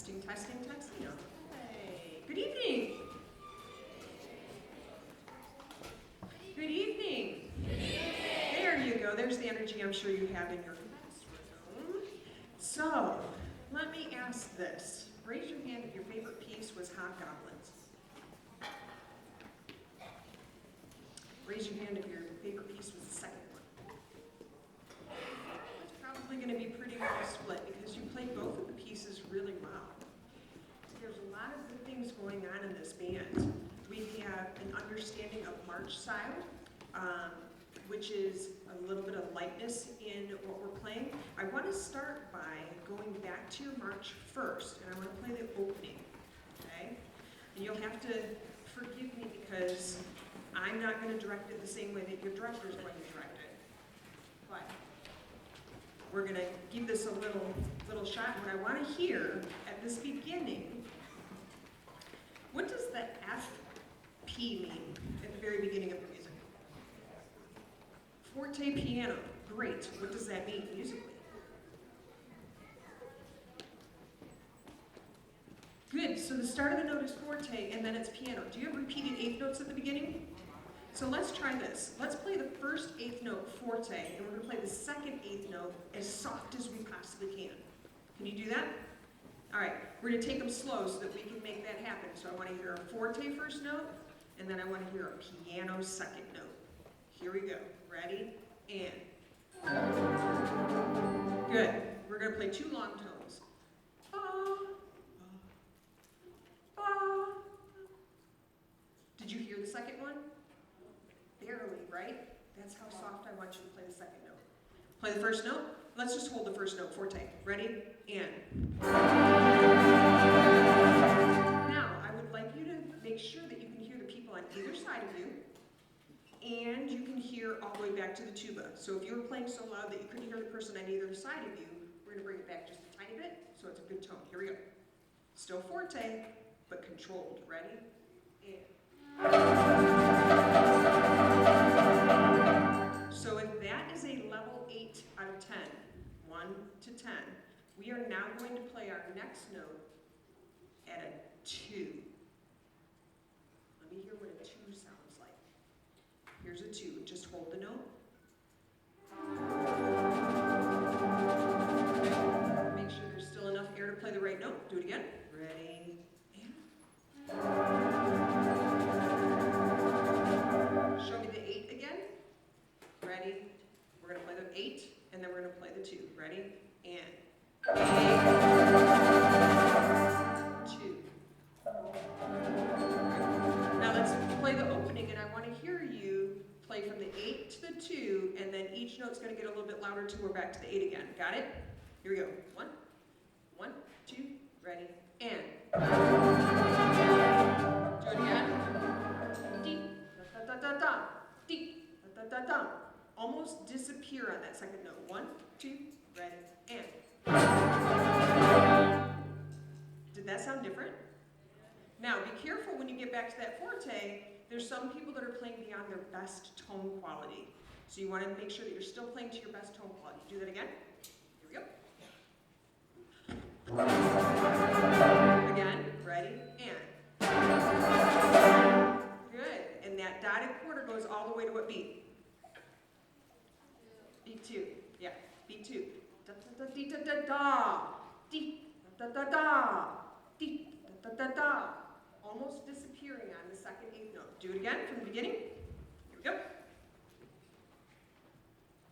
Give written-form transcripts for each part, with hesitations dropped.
Testing, testing, testing. Hey, good evening. Good evening. There you go. There's the energy I'm sure you have in your classroom. So, let me ask this. Raise your hand if your favorite piece was Hobgoblins. Raise your hand if your favorite piece was the second one. It's probably going to be pretty well split because you played both of the pieces really well. There's a lot of good things going on in this band. We have an understanding of march style, which is a little bit of lightness in what we're playing. I want to start by going back to your march first, and I want to play the opening, okay? And you'll have to forgive me because I'm not going to direct it the same way that your director is going to direct it. But we're going to give this a little shot. What I want to hear at this beginning, what does the FP mean at the very beginning of the music? Forte piano. Great. What does that mean musically? Good. So the start of the note is forte, and then it's piano. Do you have repeated eighth notes at the beginning? So let's try this. Let's play the first eighth note forte, and we're going to play the second eighth note as soft as we possibly can. Can you do that? All right. We're going to take them slow so that we can make that happen. So I want to hear a forte first note, and then I want to hear a piano second note. Here we go. Ready? And. Good. We're going to play two long tones. Ba, ba, ba. Did you hear the second one? Barely, right? That's how soft I want you to play the second note. Play the first note. Let's just hold the first note, forte. Ready? And. Now, I would like you to make sure that you can hear the people on either side of you, and you can hear all the way back to the tuba. So if you were playing so loud that you couldn't hear the person on either side of you, we're going to bring it back just a tiny bit, so it's a good tone. Here we go. Still forte, but controlled. Ready? And. So if that is a level 8 out of 10, 1 to 10, we are now going to play our next note at a 2. Let me hear what a 2 sounds like. Here's a 2. Just hold the note. Make sure there's still enough air to play the right note. Do it again. Ready? And. Show me the 8 again. Ready? We're going to play the 8, and then we're going to play the 2. Ready? And. 8, 2. Now let's play the opening, and I want to hear you play from the 8 to the 2, and then each note's going to get a little bit louder till we're back to the 8 again. Got it? Here we go. 1, 1, 2, ready, and. Do it again. Dee, da da da da, dee, da da da da. Almost disappear on that second note. 1, 2, ready, and. Did that sound different? Now, be careful when you get back to that forte. There's some people that are playing beyond their best tone quality. So you want to make sure that you're still playing to your best tone quality. Do that again. Here we go. Again, ready, and. Good. And that dotted quarter goes all the way to what beat? Beat 2. Yeah, beat 2. Da da da dee da da da. Dee da da da da. Dee da da da da. Almost disappearing on the second eighth note. Do it again from the beginning. Here we go.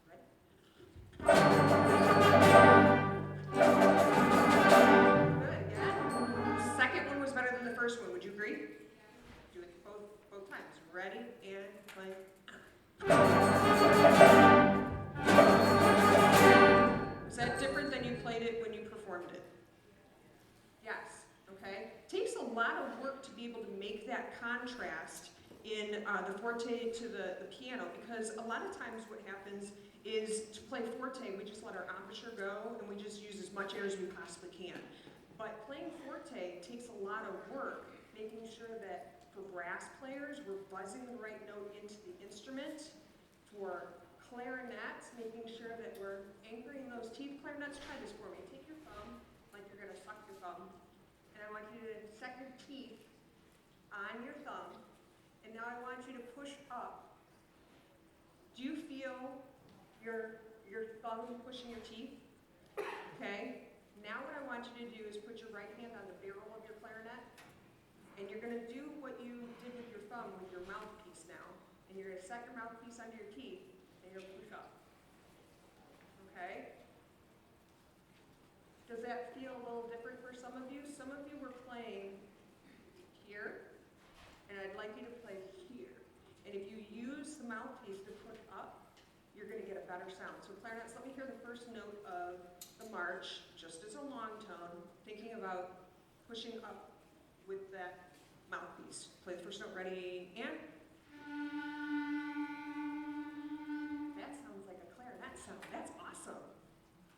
Ready? Good. Again. The second one was better than the first one. Would you agree? Do it both times. Ready and play. Is that different than you played it when you performed it? Yes. Okay. Takes a lot of work to be able to make that contrast in the forte to the piano, because a lot of times what happens is to play forte, we just let our embouchure go and we just use as much air as we possibly can. But playing forte takes a lot of work, making sure that for brass players, we're buzzing the right note into the instrument. For clarinets, making sure that we're anchoring those teeth. Clarinets, try this for me. Take your thumb, like you're going to suck your thumb, I want you to set your teeth on your thumb, and now I want you to push up. Do you feel your thumb pushing your teeth? Okay. Now what I want you to do is put your right hand on the barrel of your clarinet, and you're going to do what you did with your thumb with your mouthpiece now. And you're going to set your mouthpiece under your teeth, and you're going to push up. Okay? Does that feel a little different for some of you? Some of you were playing here, and I'd like you to play here. And if you use the mouthpiece to push up, you're going to get a better sound. So clarinets, let me hear the first note of the march, just as a long tone, thinking about pushing up with that mouthpiece. Play the first note, ready, and? That sounds like a clarinet sound. That's awesome.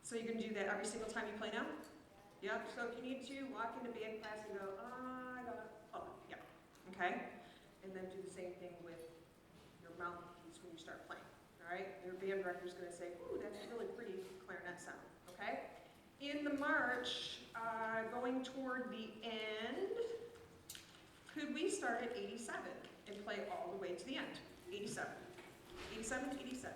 So you can do that every single time you play now? Yep, so if you need to, walk into band class and go, I got yep, okay? And then do the same thing with your mouthpiece when you start playing, all right? Your band director's gonna say, ooh, that's a really pretty clarinet sound, okay? In the march, going toward the end, could we start at 87 and play all the way to the end? 87. 87 to 87.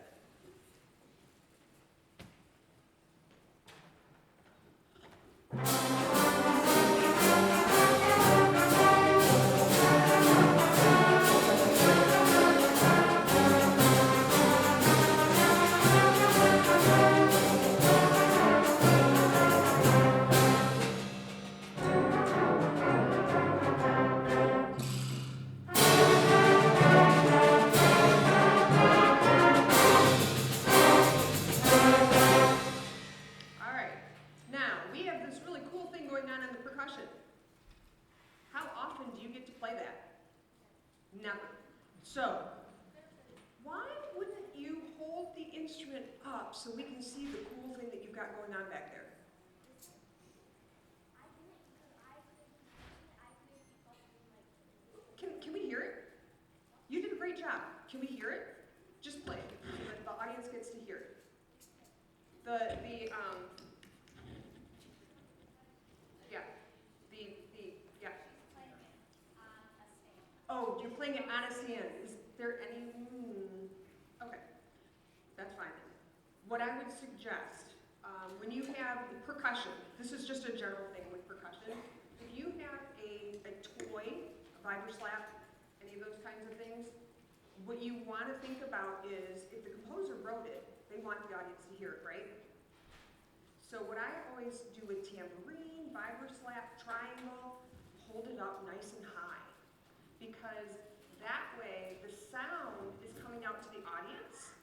So, why wouldn't you hold the instrument up so we can see the cool thing that you've got going on back there? Can we hear it? You did a great job. Can we hear it? Just play it so that the audience gets to hear it. Oh, you're playing it on a stand. Is there any, okay, that's fine. What I would suggest, when you have the percussion, this is just a general thing with percussion, if you have a toy, a vibra slap, any of those kinds of things, what you want to think about is, if the composer wrote it, they want the audience to hear it, right? So what I always do with tambourine, vibra slap, triangle, hold it up nice and high. Because that way the sound is coming out to the audience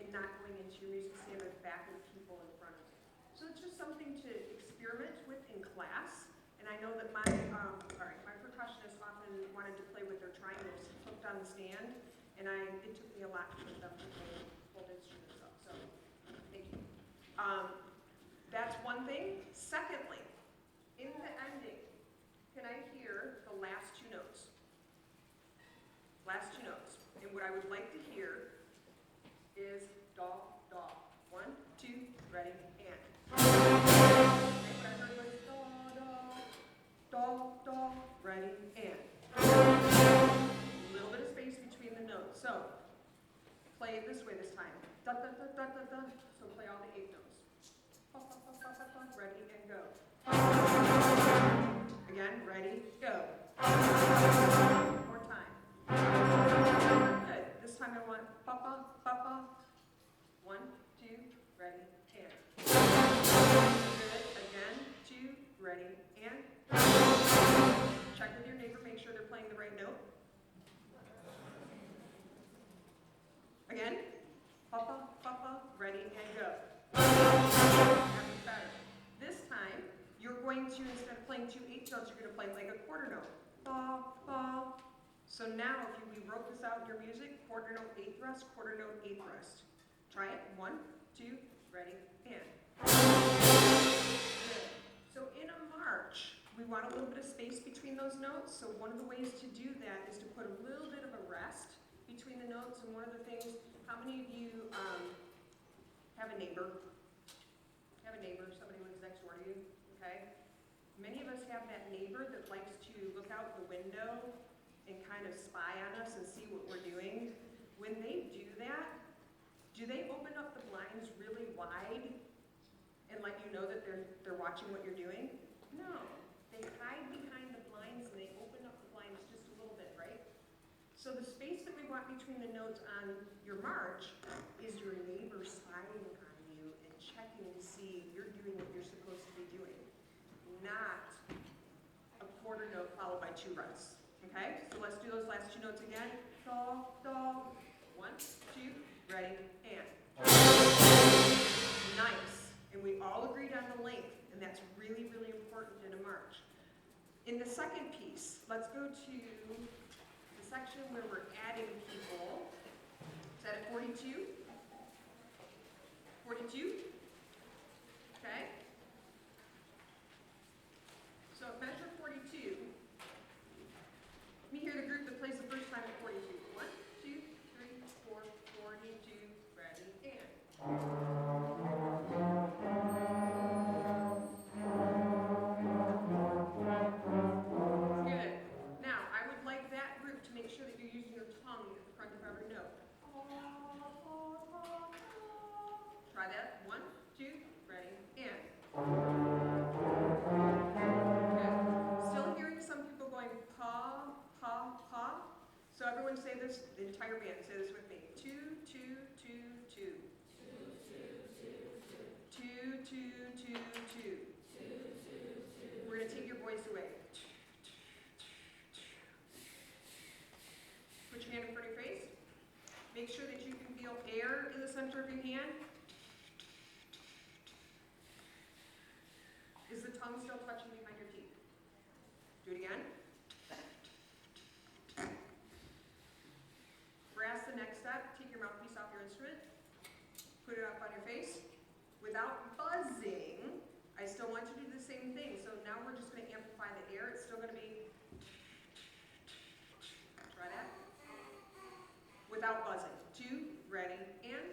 and not going into your music stand or back of the people in front of you. So it's just something to experiment with in class. And I know that my percussionists often wanted to play with their triangles hooked on the stand, and it took me a lot to get them to hold instruments up. So thank you. That's one thing. Secondly, in the ending, can I hear the last two notes? Last two notes. And what I would like to hear is do, do. 1, 2, ready, and. Okay, what I heard was do, do, do, ready, and. A little bit of space between the notes. So, play it this way this time. Da, da, da, da, da, da. So play all the 8 notes. Pa, pa, pa, pa, pa, pa, ready, and go. Again, ready, go. One more time. Good. This time I want pa-pa, pa-pa. 1, 2, ready, and. Good. Again, 2, ready, and. Check with your neighbor, make sure they're playing the right note. Again, pa-pa, pa-pa, ready, and go. That was better. This time, you're going to, instead of playing 2 8 notes, you're going to play like a quarter note. Ba, ba. So now, if we wrote this out in your music, quarter note, 8th rest, quarter note, 8th rest. Try it. 1, 2, ready, and. Good. So in a march, we want a little bit of space between those notes. So one of the ways to do that is to put a little bit of a rest between the notes. And one of the things, how many of you have a neighbor? Have a neighbor, somebody who lives next door to you, okay? Many of us have that neighbor that likes to look out the window and kind of spy on us and see what we're doing. When they do that, do they open up the blinds really wide and let you know that they're watching what you're doing? No. They hide behind the blinds and they open up the blinds just a little bit, right? So the space that we want between the notes on your march is your neighbor spying on you and checking to see you're doing what you're supposed to be doing, not a quarter note followed by 2 runs. Okay? So let's do those last 2 notes again. Do, do. 1, 2, ready, and. Nice. And we all agreed on the length, and that's really, really important in a march. In the second piece, let's go to the section where we're adding people. Is that at 42? 42? Okay. So at measure 42, let me hear the group that plays the first time at 42. 1, 2, 3, 4, 42, ready, and. Good. Now, I would like that group to make sure that you're using your tongue at the front of every note. Try that. 1, 2, ready, and. Good. Still hearing some people going pa, pa, pa. So everyone say this, the entire band, say this with me. 2, 2, 2, 2. 2, 2, 2, 2. We're going to take your voice away. Put your hand in front of your face. Make sure that you can feel air in the center of your hand. Is the tongue still touching behind your teeth? Do it again. Brass the next step. Take your mouthpiece off your instrument. Put it up on your face. Without buzzing, I still want you to do the same thing. So now we're just going to amplify the air. It's still going to be. Try that. Without buzzing. 2, ready, and.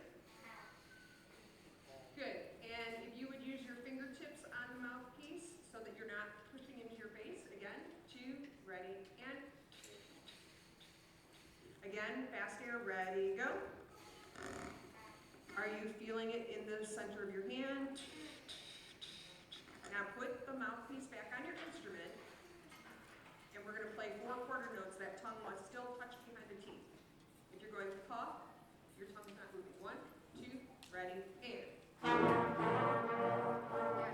Good. And if you would use your fingertips on the mouthpiece so that you're not pushing into your face. Again, 2, ready, and. Again, fast air, ready, go. Are you feeling it in the center of your hand? Now put the mouthpiece back on your instrument, and we're going to play 4 quarter notes. That tongue must still touch behind the teeth. If you're going to puff, your tongue's not moving. 1, 2, ready, and. And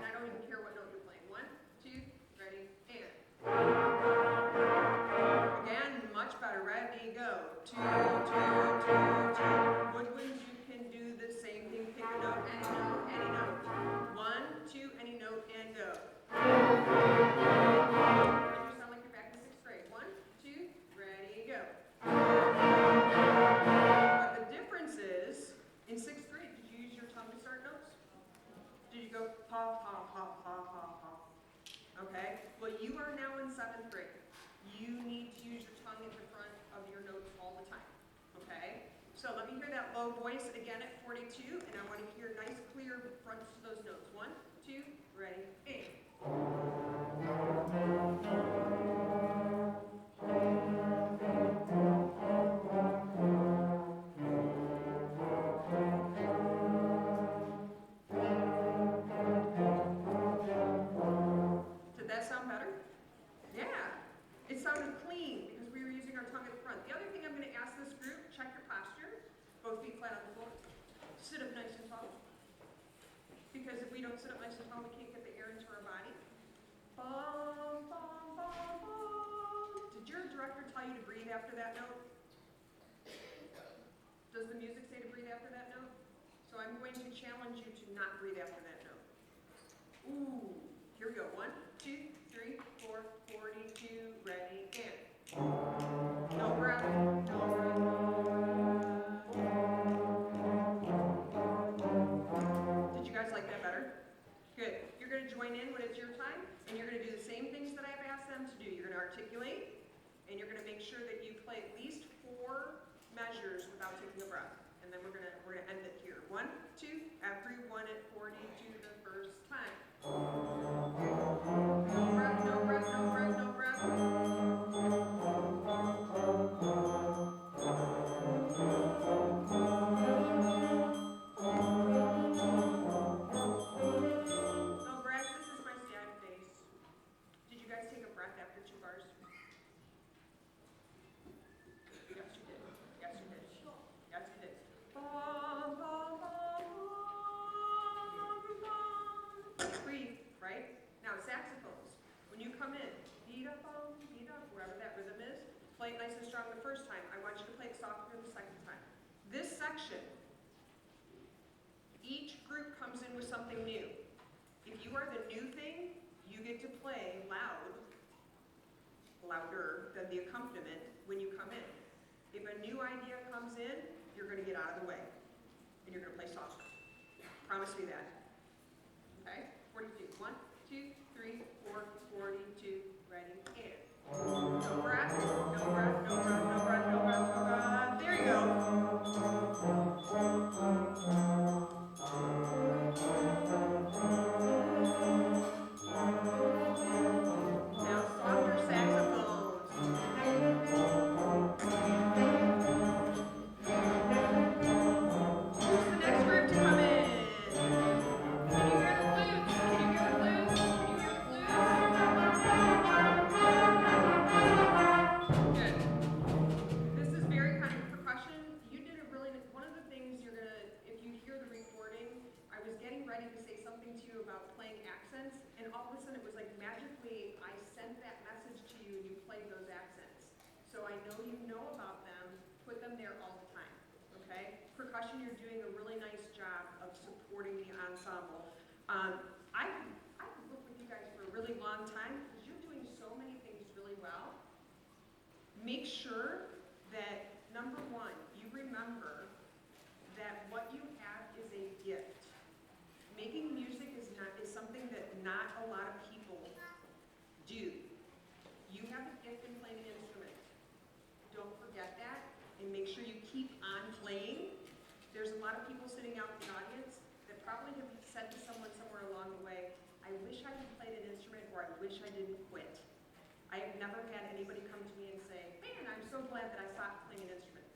I don't even care what note you're playing. 1, 2, ready, and. Again, much better. Ready, go. 2, 2, 2, 2. Woodwinds, you can do the same thing. Pick a note, any note, any note. 1, 2, any note, and go. You sound like you're back in 6th grade. 1, 2, ready, go. But the difference is, in 6th grade, did you use your tongue to start notes? Did you go pa, pa, pa, pa, pa, pa? Okay. Well, you are now in 7th grade. You need to use your tongue at the front of your notes all the time. Okay? So let me hear that low voice again at 42, and I want to hear nice, clear fronts to those notes. 1, 2, ready, and. Did that sound better? Yeah. It sounded clean because we were using our tongue at the front. The other thing I'm going to ask this group, check your posture. Both feet flat on the floor. Sit up nice and tall. Because if we don't sit up nice and tall, we can't get the air into our body. Bum, bum, bum, bum. Did your director tell you to breathe after that note? Does the music say to breathe after that note? So I'm going to challenge you to not breathe after that note. Ooh. Here we go. 1, 2, 3, 4, 42, ready, and. No breath. No breath. Did you guys like that better? Good. You're going to join in when it's your time, and you're going to do the same things that I've asked them to do. You're going to articulate, and you're going to make sure that you play at least 4 measures without taking a breath. And then we're going to end it here. 1, 2, everyone at 42 the first time. No breath. play it nice and strong the first time. I want you to play it softer the second time. This section, each group comes in with something new. If you are the new thing, you get to play louder than the accompaniment when you come in. If a new idea comes in, you're going to get out of the way, and you're going to play softer. Promise me that. Okay? 42. 1, 2, 3, 4, 42. Ready, and. No breath, no breath, no breath, no breath, no breath, no breath. There you go. Now softer saxophones. Who's the next group to come in? Can you hear the flutes? Can you hear the flutes? Can you hear the flutes? Good. This is very kind of percussion. You did a really, one of the things you're gonna, if you hear the recording, I was getting ready to say something to you about playing accents, and all of a sudden it was like magically I sent that message to you and you played those accents. So I know you know about them, put them there all the time, okay? Percussion, you're doing a really nice job of supporting the ensemble. I've worked with you guys for a really long time because you're doing so many things really well. Make sure that, number one, you remember that what you have is a gift. Making music is something that not a lot of people do. You have a gift in playing an instrument. Don't forget that, and make sure you keep on playing. There's a lot of people sitting out in the audience that probably have said to someone somewhere along the way, I wish I had played an instrument, or I wish I didn't quit. I have never had anybody come to me and say, man, I'm so glad that I stopped playing an instrument.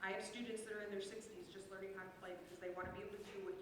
I have students that are in their 60s just learning how to play because they want to be able to do what